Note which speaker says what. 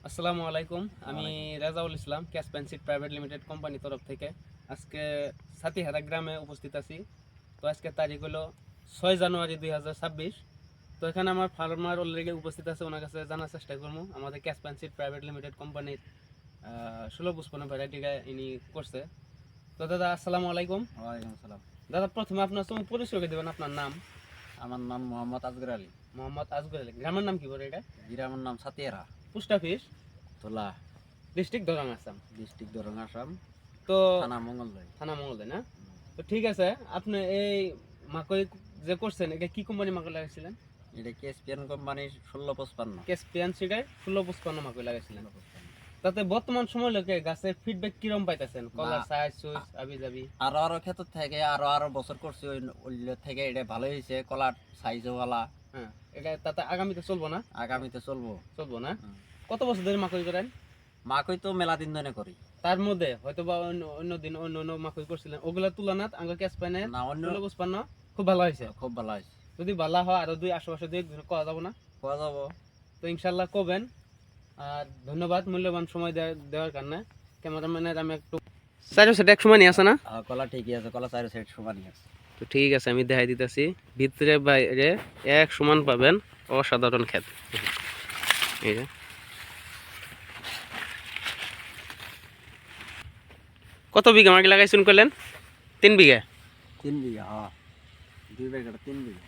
Speaker 1: আসসালামু আলাইকুম। আমি রাজাউল ইসলাম, ক্যাশ পেন্সিট প্রাইভেট লিমিটেড কোম্পানির তরফ থেকে আজকে সাতিহারা গ্রামে উপস্থিত আছি। তো আজকে তারিখ হলো 6 জানুয়ারি 2026। তো এখানে আমার ফার্মার অলরেডি উপস্থিত আছে, ওনার কাছে জানার চেষ্টা করবো আমাদের ক্যাশ পেন্সিট প্রাইভেট লিমিটেড কোম্পানির 1655 ভ্যারাইটিটা ইনি করছে। তো দাদা আসসালামু আলাইকুম।
Speaker 2: ওয়ালাইকুম আসসালাম।
Speaker 1: দাদা প্রথমে আপনার সঙ্গে পরিচয় করে দেবেন, আপনার নাম?
Speaker 2: আমার নাম মোহাম্মদ আজগর আলী।
Speaker 1: মোহাম্মদ আজগর আলী। গ্রামের নাম কি বলে এটা?
Speaker 2: গ্রামের নাম সাতিয়ারা,
Speaker 1: পোস্ট অফিস,
Speaker 2: তোলা,
Speaker 1: ডিস্ট্রিক্ট দরং, আসাম।
Speaker 2: ডিস্ট্রিক্ট দরং, আসাম,
Speaker 1: তো
Speaker 2: থানা মঙ্গলদৈ।
Speaker 1: থানা মঙ্গলদৈ না? তো ঠিক আছে, আপনি এই মাকই যে করছেন এটা কি কোম্পানি মাকই লাগাইছিলেন?
Speaker 2: এটা কেএসপিএন কোম্পানির 1655।
Speaker 1: ক্যাসপিয়ান সিডার 1655 মাকই লাগাইছিলেন। তাতে বর্তমান সময় লোকে গাছের ফিডব্যাক কিরম পাইতেছেন? কলার সাইজ সুইজ আবি যাবি
Speaker 2: আরো ক্ষেত্র থেকে আরো বছর করছি, ওই থেকে এটা ভালো হয়েছে, কলার সাইজও ভালো।
Speaker 1: হ্যাঁ, এটা তাতে আগামীতে চলবো না?
Speaker 2: আগামীতে চলবো।
Speaker 1: চলবো না? কত বছর ধরে মাকই করেন?
Speaker 2: মাকই তো মেলা দিন ধরে করি।
Speaker 1: তার মধ্যে হয়তো বা অন্য দিন অন্য মাকই করছিলেন, ওগুলা তুলনাত আঙ্গুর ক্যাসপাইনে
Speaker 2: না, অন্য
Speaker 1: 1655 খুব ভালো হয়েছে।
Speaker 2: খুব ভালো হয়েছে।
Speaker 1: যদি ভালো হয় আরো দুই আশেপাশে দুই একদিন করা যাবো না?
Speaker 2: করা যাবো।
Speaker 1: তো ইনশাল্লাহ করবেন। আর ধন্যবাদ মূল্যবান সময় দেওয়ার কারণে। ক্যামেরাম্যানের আমি একটু চারো সেট এক সময় নিয়ে আসে না?
Speaker 2: কলা ঠিকই আছে, কলা 4 সাইড সমানই আছে।
Speaker 1: তো ঠিক আছে, আমি দেখাই দিতেছি। ভিতরে বাইরে এক সমান পাবেন, অসাধারণ ক্ষেত। এই যে কত বিঘা মাটি লাগাইছেন করলেন? 3 বিঘা।
Speaker 2: 3 বিঘা, হ্যাঁ 2 বিঘা 3 বিঘা।